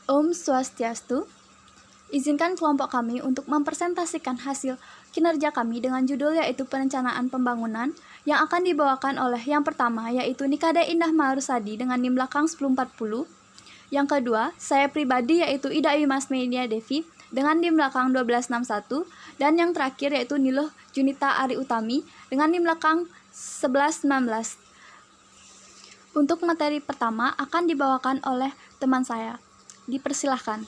Om Swastiastu. Izinkan kelompok kami untuk mempresentasikan hasil kinerja kami dengan judul yaitu perencanaan pembangunan yang akan dibawakan oleh yang pertama yaitu Nikada Indah Maharusadi dengan NIM belakang 1040. Yang kedua, saya pribadi yaitu Ida Imas Media Devi dengan NIM belakang 1261. Dan yang terakhir yaitu Niluh Junita Ari Utami dengan NIM belakang 1119. Untuk materi pertama akan dibawakan oleh teman saya. Dipersilahkan.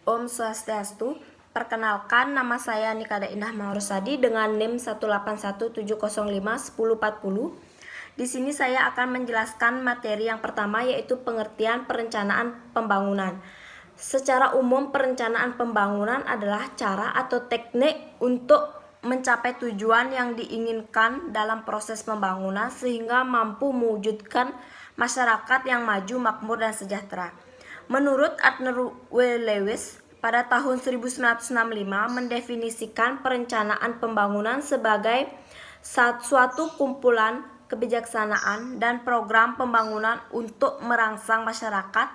Om Swastiastu, perkenalkan nama saya Nikada Indah Maharusadi dengan NIM 18170510410. Di sini saya akan menjelaskan materi yang pertama yaitu pengertian perencanaan pembangunan. Secara umum perencanaan pembangunan adalah cara atau teknik untuk mencapai tujuan yang diinginkan dalam proses pembangunan sehingga mampu mewujudkan masyarakat yang maju, makmur, dan sejahtera. Menurut Arthur W. Lewis, pada tahun 1965 mendefinisikan perencanaan pembangunan sebagai suatu kumpulan kebijaksanaan dan program pembangunan untuk merangsang masyarakat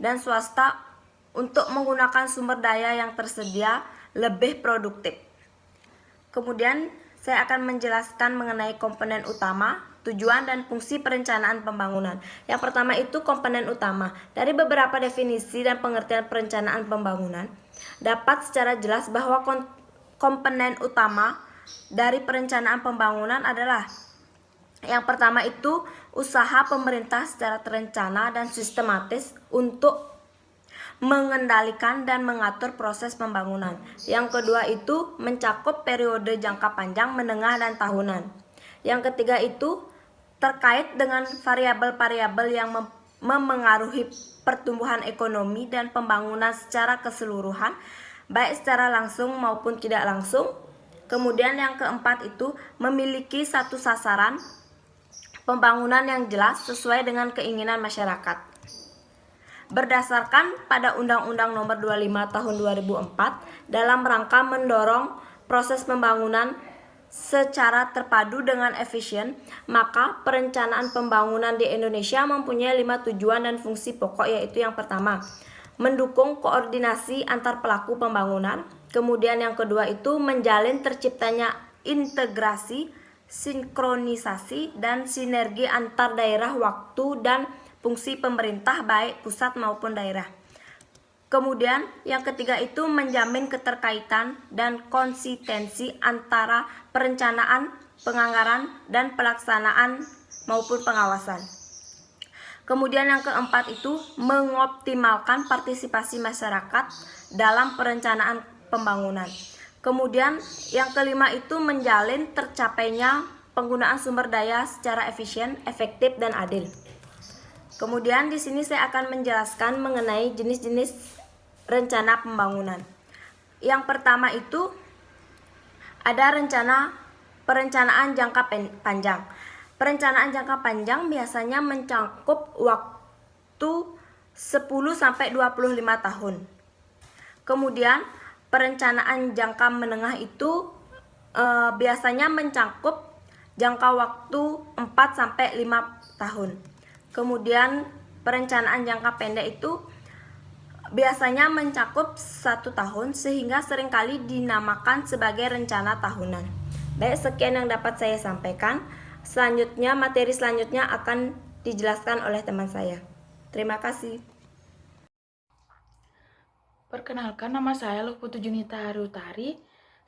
dan swasta untuk menggunakan sumber daya yang tersedia lebih produktif. Kemudian saya akan menjelaskan mengenai komponen utama, tujuan dan fungsi perencanaan pembangunan. Yang pertama itu komponen utama. Dari beberapa definisi dan pengertian perencanaan pembangunan, dapat secara jelas bahwa komponen utama dari perencanaan pembangunan adalah yang pertama itu usaha pemerintah secara terencana dan sistematis untuk mengendalikan dan mengatur proses pembangunan. Yang kedua itu mencakup periode jangka panjang, menengah, dan tahunan. Yang ketiga itu terkait dengan variabel-variabel yang memengaruhi pertumbuhan ekonomi dan pembangunan secara keseluruhan, baik secara langsung maupun tidak langsung. Kemudian yang keempat itu memiliki satu sasaran pembangunan yang jelas sesuai dengan keinginan masyarakat. Berdasarkan pada Undang-Undang Nomor 25 Tahun 2004 dalam rangka mendorong proses pembangunan secara terpadu dengan efisien, maka perencanaan pembangunan di Indonesia mempunyai 5 tujuan dan fungsi pokok, yaitu yang pertama, mendukung koordinasi antar pelaku pembangunan. Kemudian yang kedua itu menjalin terciptanya integrasi, sinkronisasi, dan sinergi antar daerah, waktu, dan fungsi pemerintah baik pusat maupun daerah. Kemudian yang ketiga itu menjamin keterkaitan dan konsistensi antara perencanaan, penganggaran, dan pelaksanaan maupun pengawasan. Kemudian yang keempat itu mengoptimalkan partisipasi masyarakat dalam perencanaan pembangunan. Kemudian yang kelima itu menjalin tercapainya penggunaan sumber daya secara efisien, efektif, dan adil. Kemudian di sini saya akan menjelaskan mengenai jenis-jenis rencana pembangunan. Yang pertama itu ada perencanaan jangka panjang. Perencanaan jangka panjang biasanya mencakup waktu 10 sampai 25 tahun. Kemudian perencanaan jangka menengah itu biasanya mencakup jangka waktu 4 sampai 5 tahun. Kemudian perencanaan jangka pendek itu biasanya mencakup 1 tahun sehingga seringkali dinamakan sebagai rencana tahunan. Baik, sekian yang dapat saya sampaikan. Selanjutnya, materi selanjutnya akan dijelaskan oleh teman saya. Terima kasih. Perkenalkan, nama saya Luhputu Junita Ari Utari.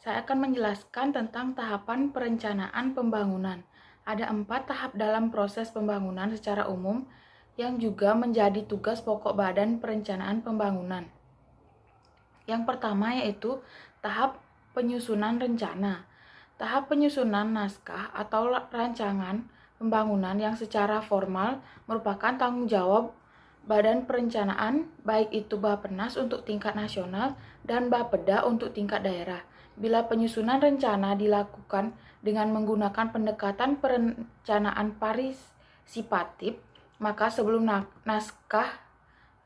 Saya akan menjelaskan tentang tahapan perencanaan pembangunan. Ada 4 tahap dalam proses pembangunan secara umum yang juga menjadi tugas pokok Badan Perencanaan Pembangunan. Yang pertama yaitu tahap penyusunan rencana. Tahap penyusunan naskah atau rancangan pembangunan yang secara formal merupakan tanggung jawab Badan Perencanaan, baik itu Bappenas untuk tingkat nasional dan Bapeda untuk tingkat daerah. Bila penyusunan rencana dilakukan dengan menggunakan pendekatan perencanaan partisipatif, maka sebelum naskah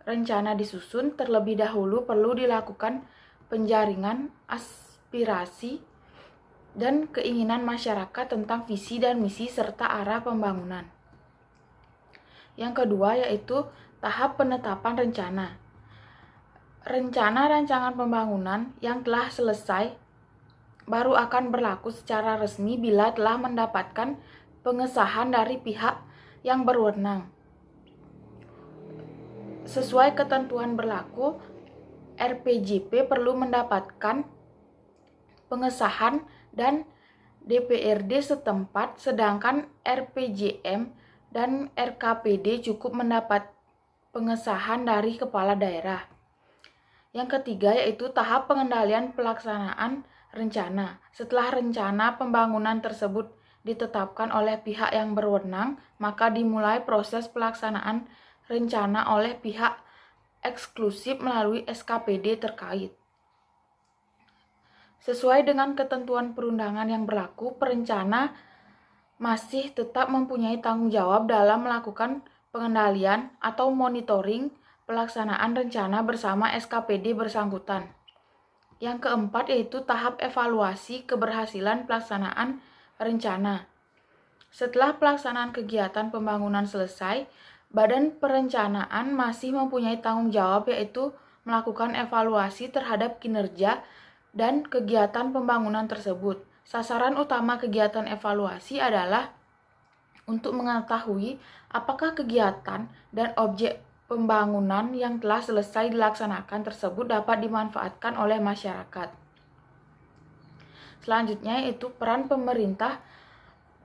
rencana disusun, terlebih dahulu perlu dilakukan penjaringan aspirasi dan keinginan masyarakat tentang visi dan misi serta arah pembangunan. Yang kedua yaitu tahap penetapan rencana. Rencana rancangan pembangunan yang telah selesai baru akan berlaku secara resmi bila telah mendapatkan pengesahan dari pihak yang berwenang. Sesuai ketentuan berlaku, RPJP perlu mendapatkan pengesahan dan DPRD setempat, sedangkan RPJM dan RKPD cukup mendapat pengesahan dari kepala daerah. Yang ketiga yaitu tahap pengendalian pelaksanaan rencana. Setelah rencana pembangunan tersebut ditetapkan oleh pihak yang berwenang, maka dimulai proses pelaksanaan rencana oleh pihak eksklusif melalui SKPD terkait. Sesuai dengan ketentuan perundangan yang berlaku, perencana masih tetap mempunyai tanggung jawab dalam melakukan pengendalian atau monitoring pelaksanaan rencana bersama SKPD bersangkutan. Yang keempat yaitu tahap evaluasi keberhasilan pelaksanaan rencana. Setelah pelaksanaan kegiatan pembangunan selesai, Badan Perencanaan masih mempunyai tanggung jawab yaitu melakukan evaluasi terhadap kinerja dan kegiatan pembangunan tersebut. Sasaran utama kegiatan evaluasi adalah untuk mengetahui apakah kegiatan dan objek pembangunan yang telah selesai dilaksanakan tersebut dapat dimanfaatkan oleh masyarakat. Selanjutnya yaitu peran pemerintah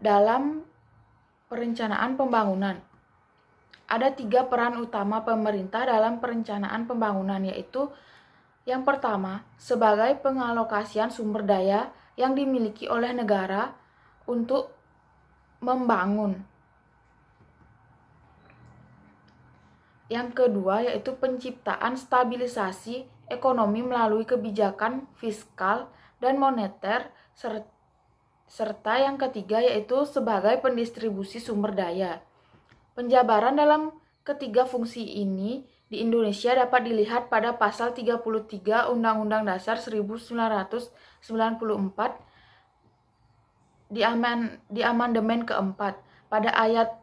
dalam perencanaan pembangunan. Ada 3 peran utama pemerintah dalam perencanaan pembangunan, yaitu yang pertama, sebagai pengalokasian sumber daya yang dimiliki oleh negara untuk membangun. Yang kedua yaitu penciptaan stabilisasi ekonomi melalui kebijakan fiskal dan moneter, serta yang ketiga yaitu sebagai pendistribusi sumber daya. Penjabaran dalam ketiga fungsi ini di Indonesia dapat dilihat pada pasal 33 Undang-Undang Dasar 1944 di amandemen keempat. Pada ayat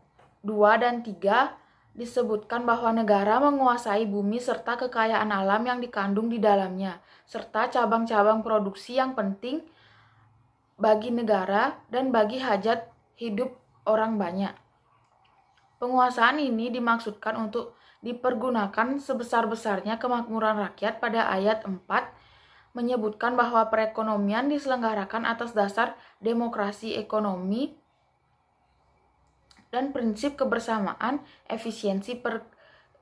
2 dan 3 disebutkan bahwa negara menguasai bumi serta kekayaan alam yang dikandung di dalamnya, serta cabang-cabang produksi yang penting bagi negara dan bagi hajat hidup orang banyak. Penguasaan ini dimaksudkan untuk dipergunakan sebesar-besarnya kemakmuran rakyat. Pada ayat 4 menyebutkan bahwa perekonomian diselenggarakan atas dasar demokrasi ekonomi dan prinsip kebersamaan, efisiensi,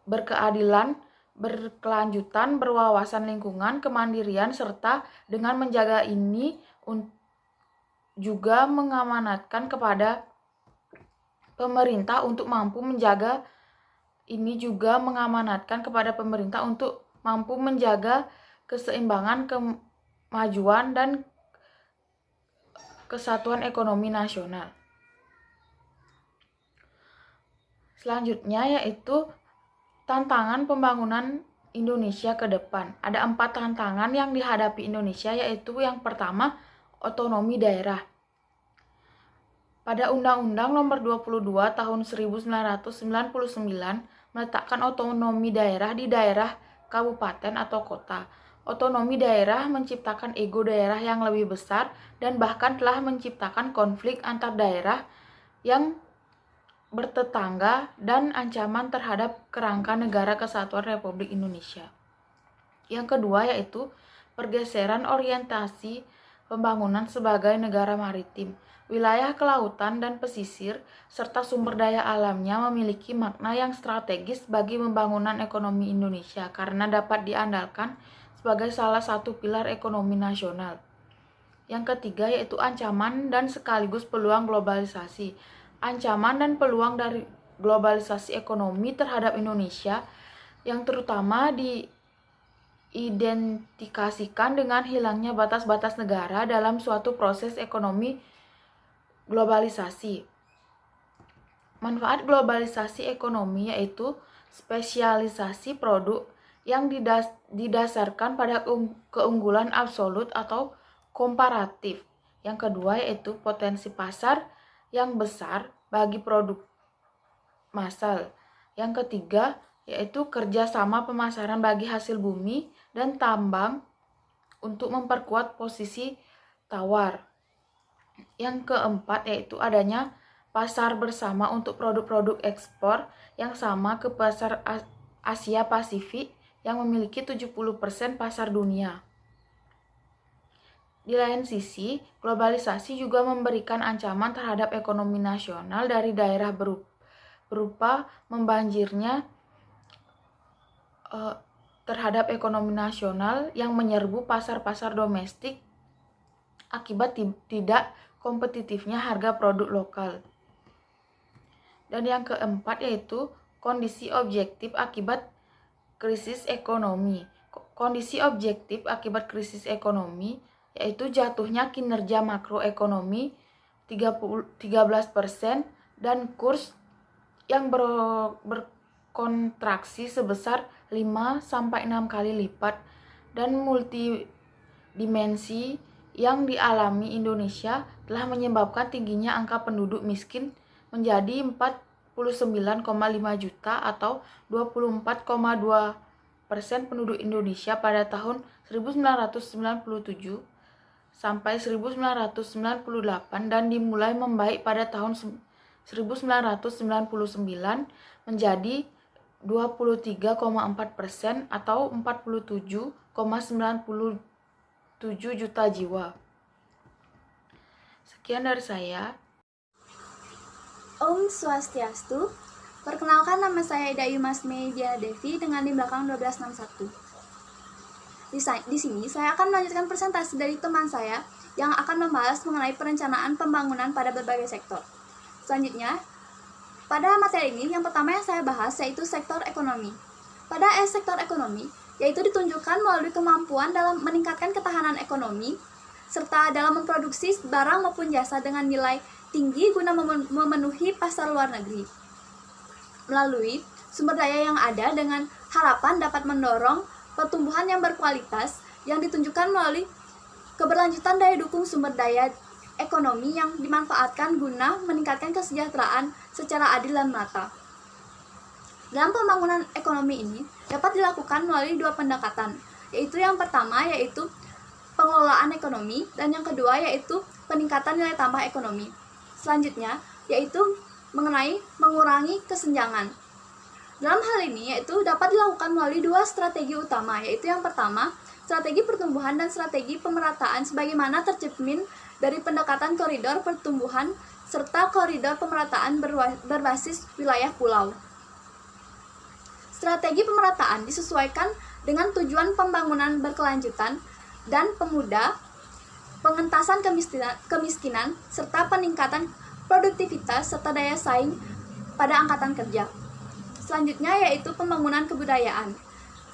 berkeadilan, berkelanjutan, berwawasan lingkungan, kemandirian, serta dengan menjaga ini juga mengamanatkan kepada pemerintah untuk mampu menjaga keseimbangan, kemajuan, dan kesatuan ekonomi nasional. Selanjutnya yaitu tantangan pembangunan Indonesia ke depan. Ada 4 tantangan yang dihadapi Indonesia, yaitu yang pertama, otonomi daerah. Pada Undang-Undang Nomor 22 Tahun 1999 meletakkan otonomi daerah di daerah, kabupaten, atau kota. Otonomi daerah menciptakan ego daerah yang lebih besar dan bahkan telah menciptakan konflik antar daerah yang bertetangga dan ancaman terhadap kerangka negara kesatuan Republik Indonesia. Yang kedua yaitu pergeseran orientasi pembangunan sebagai negara maritim. Wilayah kelautan dan pesisir serta sumber daya alamnya memiliki makna yang strategis bagi pembangunan ekonomi Indonesia karena dapat diandalkan sebagai salah satu pilar ekonomi nasional. Yang ketiga yaitu ancaman dan sekaligus peluang globalisasi. Ancaman dan peluang dari globalisasi ekonomi terhadap Indonesia yang terutama diidentifikasikan dengan hilangnya batas-batas negara dalam suatu proses ekonomi globalisasi. Manfaat globalisasi ekonomi yaitu spesialisasi produk yang didasarkan pada keunggulan absolut atau komparatif. Yang kedua yaitu potensi pasar yang besar bagi produk massal. Yang ketiga yaitu kerjasama pemasaran bagi hasil bumi dan tambang untuk memperkuat posisi tawar. Yang keempat yaitu adanya pasar bersama untuk produk-produk ekspor yang sama ke pasar Asia Pasifik yang memiliki 70% pasar dunia. Di lain sisi, globalisasi juga memberikan ancaman terhadap ekonomi nasional dari daerah berupa membanjirnya terhadap ekonomi nasional yang menyerbu pasar-pasar domestik akibat tidak kompetitifnya harga produk lokal. Dan yang keempat yaitu kondisi objektif akibat krisis ekonomi. Kondisi objektif akibat krisis ekonomi yaitu jatuhnya kinerja makroekonomi 13% dan kurs yang berkontraksi sebesar 5-6 kali lipat dan multidimensi yang dialami Indonesia telah menyebabkan tingginya angka penduduk miskin menjadi 49,5 juta atau 24,2% penduduk Indonesia pada tahun 1997 sampai 1998 dan dimulai membaik pada tahun 1999 menjadi 23,4% atau 47,97 juta jiwa. Sekian dari saya. Om Swastiastu. Perkenalkan, nama saya Ida Yumasme Diana Devi dengan di belakang 1261. Di sini saya akan melanjutkan presentasi dari teman saya yang akan membahas mengenai perencanaan pembangunan pada berbagai sektor. Selanjutnya, pada materi ini yang pertama yang saya bahas yaitu sektor ekonomi. Pada sektor ekonomi, yaitu ditunjukkan melalui kemampuan dalam meningkatkan ketahanan ekonomi serta dalam memproduksi barang maupun jasa dengan nilai tinggi guna memenuhi pasar luar negeri. Melalui sumber daya yang ada dengan harapan dapat mendorong pertumbuhan yang berkualitas yang ditunjukkan melalui keberlanjutan daya dukung sumber daya ekonomi yang dimanfaatkan guna meningkatkan kesejahteraan secara adil dan merata. Dalam pembangunan ekonomi ini dapat dilakukan melalui dua pendekatan, yaitu yang pertama yaitu pengelolaan ekonomi dan yang kedua yaitu peningkatan nilai tambah ekonomi. Selanjutnya yaitu mengenai mengurangi kesenjangan. Dalam hal ini yaitu dapat dilakukan melalui dua strategi utama, yaitu yang pertama strategi pertumbuhan dan strategi pemerataan sebagaimana tercermin dari pendekatan koridor pertumbuhan serta koridor pemerataan berbasis wilayah pulau. Strategi pemerataan disesuaikan dengan tujuan pembangunan berkelanjutan dan pemuda, pengentasan kemiskinan, serta peningkatan produktivitas serta daya saing pada angkatan kerja. Selanjutnya yaitu pembangunan kebudayaan.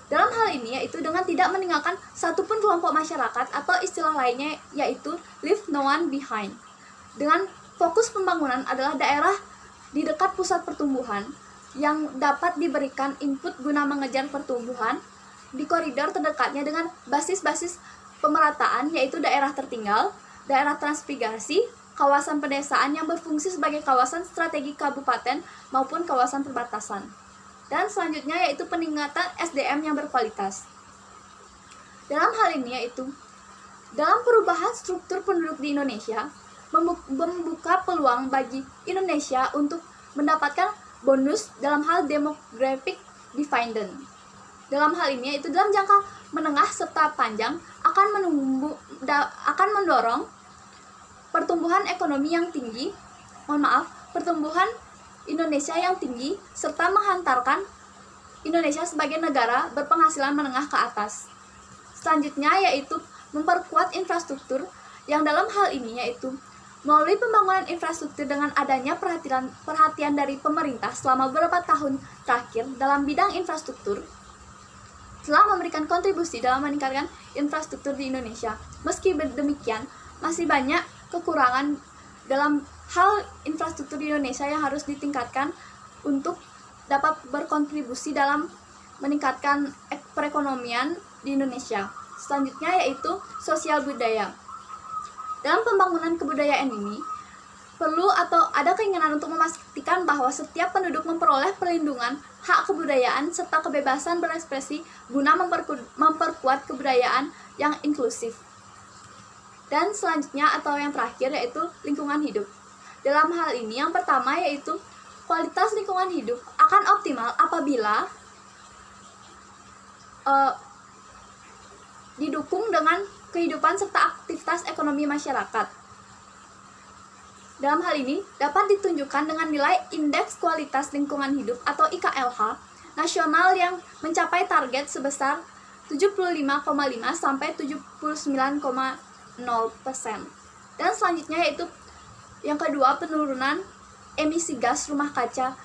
Dalam hal ini yaitu dengan tidak meninggalkan satupun kelompok masyarakat atau istilah lainnya yaitu leave no one behind. Dengan fokus pembangunan adalah daerah di dekat pusat pertumbuhan yang dapat diberikan input guna mengejar pertumbuhan di koridor terdekatnya dengan basis-basis pemerataan yaitu daerah tertinggal, daerah transmigrasi, kawasan pedesaan yang berfungsi sebagai kawasan strategi kabupaten maupun kawasan perbatasan. Dan selanjutnya yaitu peningkatan SDM yang berkualitas. Dalam hal ini yaitu dalam perubahan struktur penduduk di Indonesia membuka peluang bagi Indonesia untuk mendapatkan bonus dalam hal demographic dividend. Dalam hal ini yaitu dalam jangka menengah serta panjang akan mendorong pertumbuhan ekonomi yang tinggi, pertumbuhan Indonesia yang tinggi, serta menghantarkan Indonesia sebagai negara berpenghasilan menengah ke atas. Selanjutnya yaitu memperkuat infrastruktur yang dalam hal ini yaitu melalui pembangunan infrastruktur dengan adanya perhatian dari pemerintah selama beberapa tahun terakhir dalam bidang infrastruktur telah memberikan kontribusi dalam meningkatkan infrastruktur di Indonesia. Meski demikian, masih banyak kekurangan dalam hal infrastruktur di Indonesia yang harus ditingkatkan untuk dapat berkontribusi dalam meningkatkan perekonomian di Indonesia. Selanjutnya yaitu sosial budaya. Dalam pembangunan kebudayaan ini, perlu atau ada keinginan untuk memastikan bahwa setiap penduduk memperoleh perlindungan hak kebudayaan serta kebebasan berekspresi guna memperkuat kebudayaan yang inklusif. Dan selanjutnya atau yang terakhir yaitu lingkungan hidup. Dalam hal ini yang pertama yaitu kualitas lingkungan hidup akan optimal apabila didukung dengan kehidupan serta aktivitas ekonomi masyarakat. Dalam hal ini dapat ditunjukkan dengan nilai Indeks Kualitas Lingkungan Hidup atau IKLH nasional yang mencapai target sebesar 75,5 sampai 79,0%. Dan selanjutnya yaitu yang kedua penurunan emisi gas rumah kaca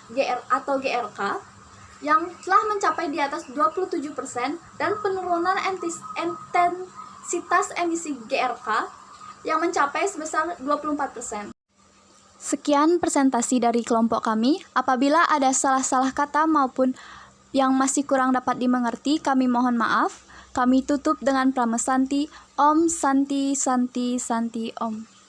atau GRK yang telah mencapai di atas 27% dan penurunan intensitas emisi GRK yang mencapai sebesar 24%. Sekian presentasi dari kelompok kami. Apabila ada salah-salah kata maupun yang masih kurang dapat dimengerti, kami mohon maaf. Kami tutup dengan pramesanti Om Santi Santi Santi Om.